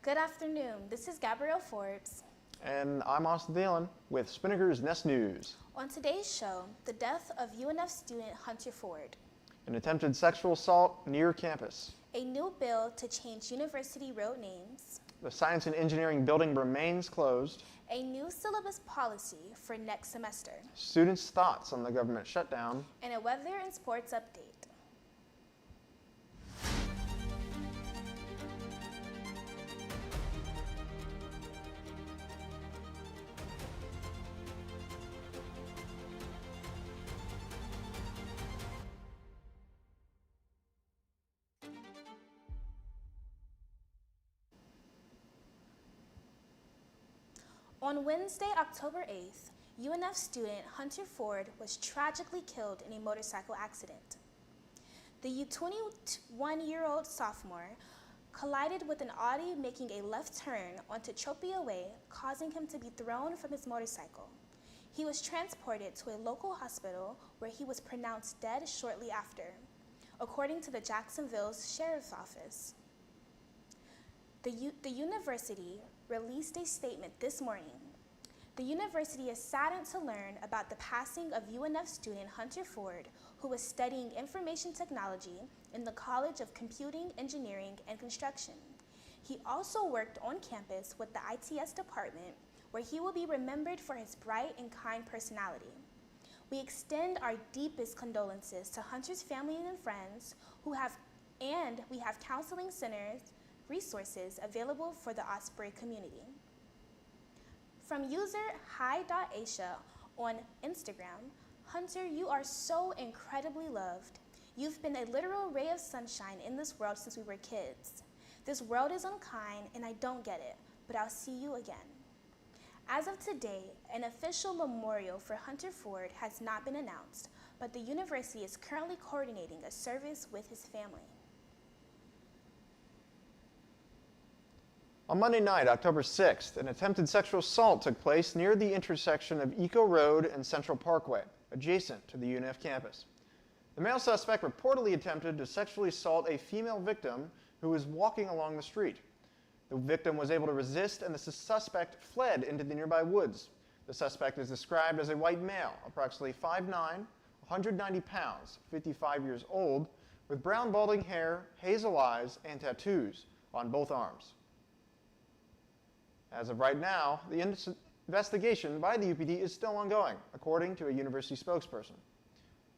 Good afternoon. This is Gabrielle Forbes. And I'm Austin Thielen with Spinnaker's Nest News. On today's show, the death of UNF student Hunter Ford. An attempted sexual assault near campus. A new bill to change university road names. The Science and Engineering building remains closed. A new syllabus policy for next semester. Students' thoughts on the government shutdown. And a weather and sports update. On Wednesday, October 8th, UNF student Hunter Ford was tragically killed in a motorcycle accident. The 21-year-old sophomore collided with an Audi making a left turn onto Tropia Way, causing him to be thrown from his motorcycle. He was transported to a local hospital where he was pronounced dead shortly after, according to the Jacksonville Sheriff's Office. The university released a statement this morning. The university is saddened to learn about the passing of UNF student Hunter Ford, who was studying information technology in the College of Computing, Engineering, and Construction. He also worked on campus with the ITS department, where he will be remembered for his bright and kind personality. We extend our deepest condolences to Hunter's family and friends, and we have counseling centers resources available for the Osprey community. From user hi.asia on Instagram, Hunter, you are so incredibly loved. You've been a literal ray of sunshine in this world since we were kids. This world is unkind and I don't get it, but I'll see you again. As of today, an official memorial for Hunter Ford has not been announced, but the university is currently coordinating a service with his family. On Monday night, October 6th, an attempted sexual assault took place near the intersection of Eco Road and Central Parkway, adjacent to the UNF campus. The male suspect reportedly attempted to sexually assault a female victim who was walking along the street. The victim was able to resist and the suspect fled into the nearby woods. The suspect is described as a white male, approximately 5'9", 190 pounds, 55 years old, with brown balding hair, hazel eyes, and tattoos on both arms. As of right now, the investigation by the UPD is still ongoing, according to a university spokesperson.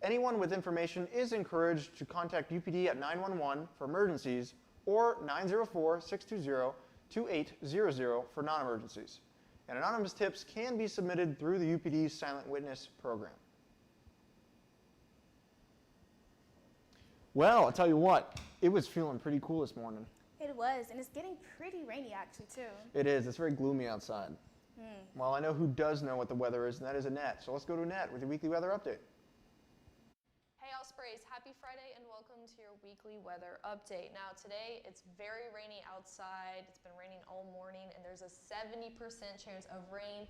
Anyone with information is encouraged to contact UPD at 911 for emergencies or 904-620-2800 for non-emergencies. And anonymous tips can be submitted through the UPD's Silent Witness program. Well, I'll tell you what, it was feeling pretty cool this morning. It was, and it's getting pretty rainy actually too. It is. It's very gloomy outside. Well, I know who does know what the weather is, and that is Annette. So let's go to Annette with your weekly weather update. Hey Ospreys, happy Friday and welcome to your weekly weather update. Now today it's very rainy outside. It's been raining all morning and there's a 70% chance of rain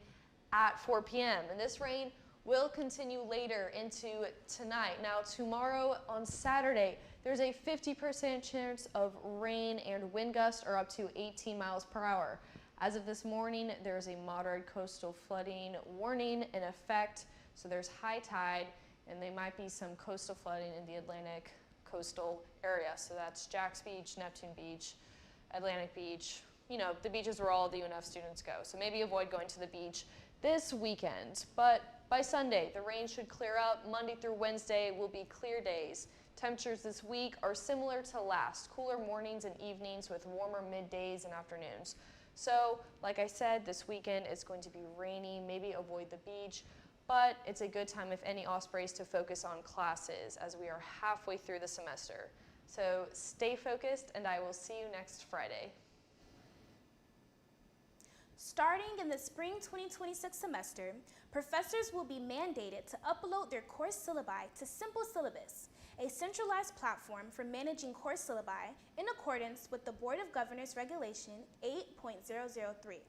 at 4 p.m. And this rain will continue later into tonight. Now tomorrow on Saturday, there's a 50% chance of rain and wind gusts are up to 18 miles per hour. As of this morning, there's a moderate coastal flooding warning in effect. So there's high tide and there might be some coastal flooding in the Atlantic coastal area. So that's Jax Beach, Neptune Beach, Atlantic Beach, you know, the beaches where all the UNF students go. So maybe avoid going to the beach this weekend. But by Sunday, the rain should clear up. Monday through Wednesday will be clear days. Temperatures this week are similar to last, cooler mornings and evenings with warmer middays and afternoons. So, like I said, this weekend it's going to be rainy, maybe avoid the beach, but it's a good time, if any, Ospreys to focus on classes as we are halfway through the semester. So stay focused and I will see you next Friday. Starting in the spring 2026 semester, professors will be mandated to upload their course syllabi to Simple Syllabus, a centralized platform for managing course syllabi in accordance with the Board of Governors Regulation 8.003.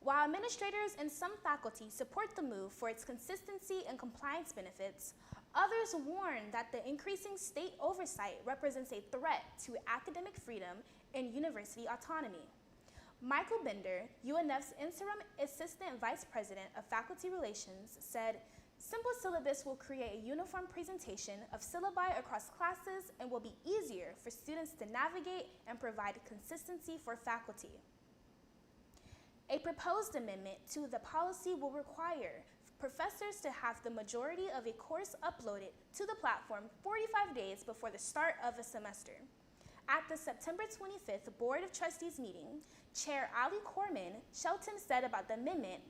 While administrators and some faculty support the move for its consistency and compliance benefits, others warn that the increasing state oversight represents a threat to academic freedom and university autonomy. Michael Bender, UNF's interim assistant vice president of faculty relations, said, "Simple Syllabus will create a uniform presentation of syllabi across classes and will be easier for students to navigate and provide consistency for faculty." A proposed amendment to the policy will require professors to have the majority of a course uploaded to the platform 45 days before the start of a semester. At the September 25th Board of Trustees meeting, Chair Ali Corman Shelton said about the amendment,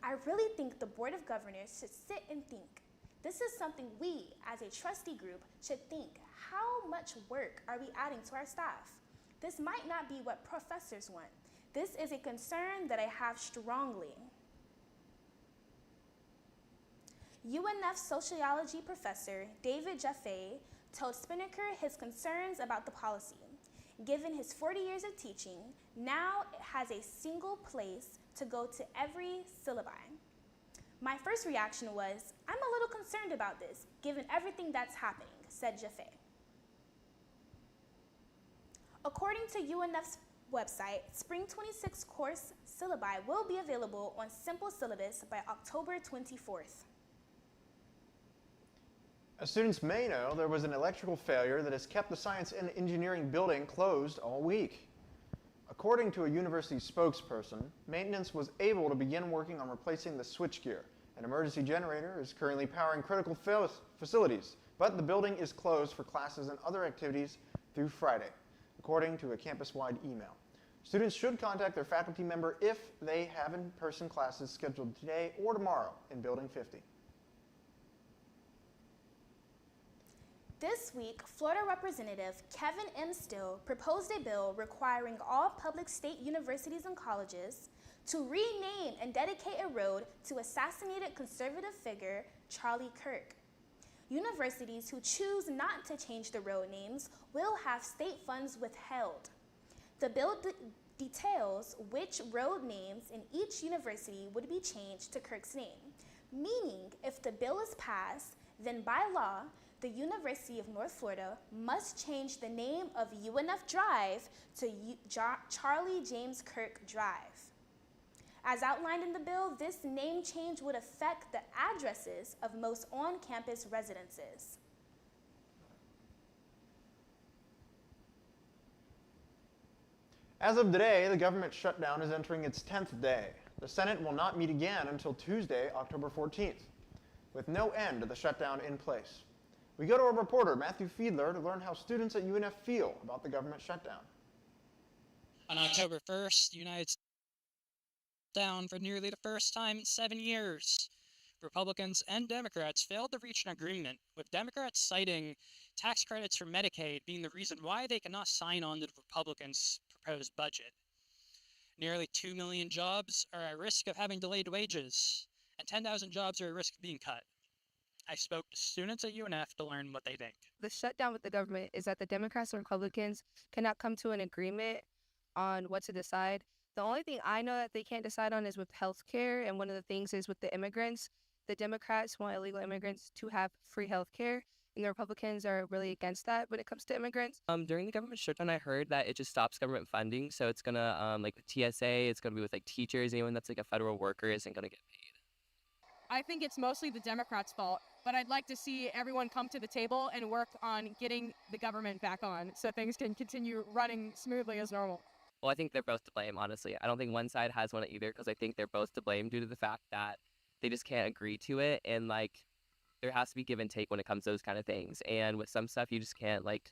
"I really think the Board of Governors should sit and think. This is something we, as a trustee group, should think. How much work are we adding to our staff? This might not be what professors want. This is a concern that I have strongly." UNF sociology professor David Jaffe told Spinnaker his concerns about the policy. Given his 40 years of teaching, now it has a single place to go to every syllabi. "My first reaction was, I'm a little concerned about this, given everything that's happening," said Jaffe. According to UNF's website, Spring 26 course syllabi will be available on Simple Syllabus by October 24th. As students may know, there was an electrical failure that has kept the Science and Engineering building closed all week. According to a university spokesperson, maintenance was able to begin working on replacing the switchgear. An emergency generator is currently powering critical facilities, but the building is closed for classes and other activities through Friday, according to a campus-wide email. Students should contact their faculty member if they have in-person classes scheduled today or tomorrow in Building 50. This week, Florida Representative Kevin M. Still proposed a bill requiring all public state universities and colleges to rename and dedicate a road to assassinated conservative figure Charlie Kirk. Universities who choose not to change the road names will have state funds withheld. The bill details which road names in each university would be changed to Kirk's name, meaning if the bill is passed, then by law, the University of North Florida must change the name of UNF Drive to Charlie James Kirk Drive. As outlined in the bill, this name change would affect the addresses of most on-campus residences. As of today, the government shutdown is entering its 10th day. The Senate will not meet again until Tuesday, October 14th, with no end to the shutdown in place. We go to our reporter, Matthew Fiedler, to learn how students at UNF feel about the government shutdown. On October 1st, the United States down for nearly the first time in 7 years. Republicans and Democrats failed to reach an agreement, with Democrats citing tax credits for Medicaid being the reason why they cannot sign on to the Republicans' proposed budget. Nearly 2 million jobs are at risk of having delayed wages, and 10,000 jobs are at risk of being cut. I spoke to students at UNF to learn what they think. The shutdown with the government is that the Democrats and Republicans cannot come to an agreement on what to decide. The only thing I know that they can't decide on is with health care, and one of the things is with the immigrants. The Democrats want illegal immigrants to have free health care, and the Republicans are really against that when it comes to immigrants. During the government shutdown, I heard that it just stops government funding. So it's gonna, like with TSA, it's gonna be with like teachers. Anyone that's like a federal worker isn't gonna get paid. I think it's mostly the Democrats' fault, but I'd like to see everyone come to the table and work on getting the government back on so things can continue running smoothly as normal. Well, I think they're both to blame, honestly. I don't think one side has one either, because I think they're both to blame due to the fact that they just can't agree to it, and like there has to be give and take when it comes to those kind of things. And with some stuff, you just can't like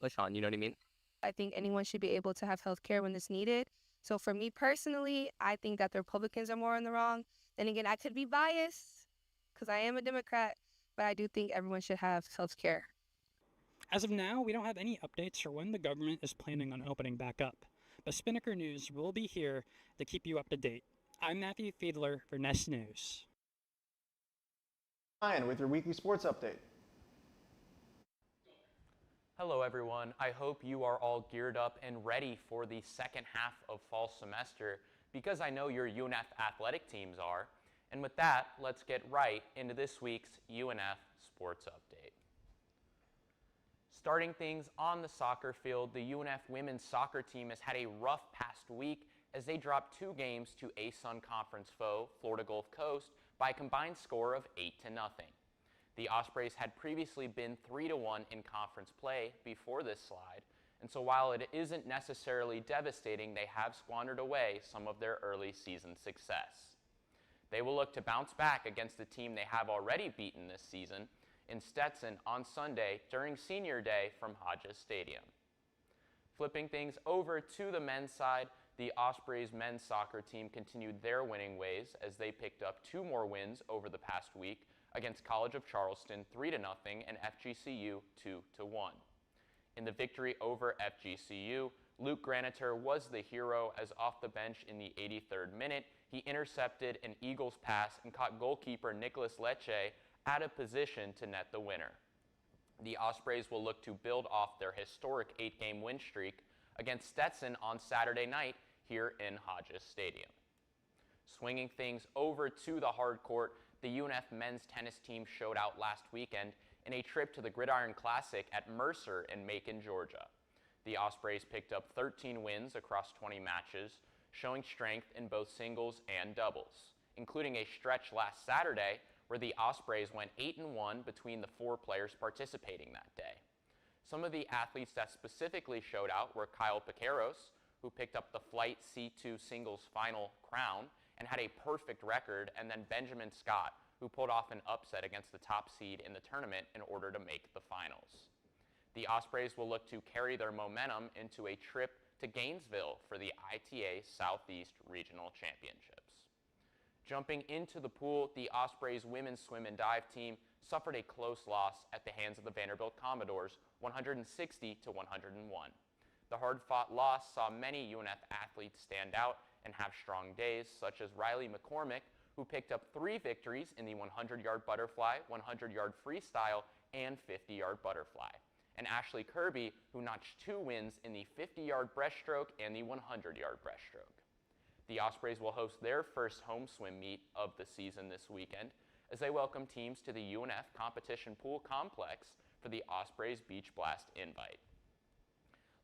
push on, you know what I mean? I think anyone should be able to have health care when it's needed. So for me personally, I think that the Republicans are more in the wrong. Then again, I could be biased because I am a Democrat, but I do think everyone should have health care. As of now, we don't have any updates for when the government is planning on opening back up, but Spinnaker News will be here to keep you up to date. I'm Matthew Fiedler for Nest News. Ryan with your weekly sports update. Hello everyone, I hope you are all geared up and ready for the second half of fall semester, because I know your UNF athletic teams are. And with that, let's get right into this week's UNF Sports Update. Starting things on the soccer field, the UNF women's soccer team has had a rough past week as they dropped 2 games to ASUN conference foe, Florida Gulf Coast, by a combined score of 8-0. The Ospreys had previously been 3-1 in conference play before this slide, and so while it isn't necessarily devastating, they have squandered away some of their early season success. They will look to bounce back against the team they have already beaten this season in Stetson on Sunday during Senior Day from Hodges Stadium. Flipping things over to the men's side, the Ospreys men's soccer team continued their winning ways as they picked up 2 more wins over the past week against College of Charleston 3-0 and FGCU 2-1. In the victory over FGCU, Luke Graniter was the hero as off the bench in the 83rd minute, he intercepted an Eagles pass and caught goalkeeper Nicholas Lecce out of position to net the winner. The Ospreys will look to build off their historic 8-game win streak against Stetson on Saturday night here in Hodges Stadium. Swinging things over to the hard court, the UNF men's tennis team showed out last weekend in a trip to the Gridiron Classic at Mercer in Macon, Georgia. The Ospreys picked up 13 wins across 20 matches, showing strength in both singles and doubles, including a stretch last Saturday where the Ospreys went 8-1 between the 4 players participating that day. Some of the athletes that specifically showed out were Kyle Piqueros, who picked up the Flight C2 singles final crown and had a perfect record, and then Benjamin Scott, who pulled off an upset against the top seed in the tournament in order to make the finals. The Ospreys will look to carry their momentum into a trip to Gainesville for the ITA Southeast Regional Championships. Jumping into the pool, the Ospreys women's swim and dive team suffered a close loss at the hands of the Vanderbilt Commodores, 160-101. The hard-fought loss saw many UNF athletes stand out and have strong days, such as Riley McCormick, who picked up 3 victories in the 100-yard butterfly, 100-yard freestyle, and 50-yard butterfly, and Ashley Kirby, who notched 2 wins in the 50-yard breaststroke and the 100-yard breaststroke. The Ospreys will host their first home swim meet of the season this weekend as they welcome teams to the UNF Competition Pool Complex for the Ospreys Beach Blast Invite.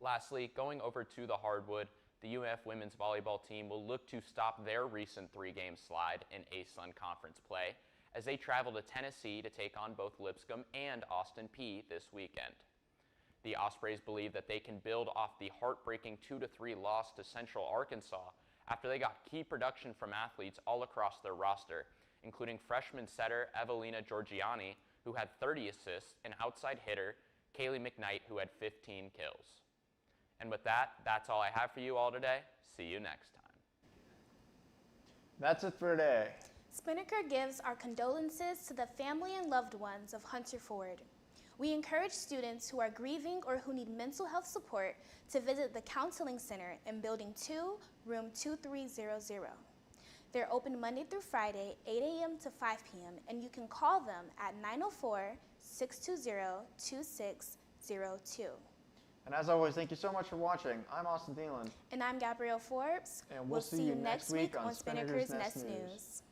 Lastly, going over to the hardwood, the UNF women's volleyball team will look to stop their recent 3-game slide in ASUN conference play as they travel to Tennessee to take on both Lipscomb and Austin Peay this weekend. The Ospreys believe that they can build off the heartbreaking 2-3 loss to Central Arkansas after they got key production from athletes all across their roster, including freshman setter Evelina Giorgiani, who had 30 assists, and outside hitter Kaylee McKnight, who had 15 kills. And with that, that's all I have for you all today. See you next time. That's it for today. Spinnaker gives our condolences to the family and loved ones of Hunter Ford. We encourage students who are grieving or who need mental health support to visit the Counseling Center in Building 2, Room 2300. They're open Monday through Friday, 8 a.m. to 5 p.m., and you can call them at 904-620-2602. And as always, thank you so much for watching. I'm Austin Thielen. And I'm Gabrielle Forbes. And we'll see you next week on Spinnaker's Nest News.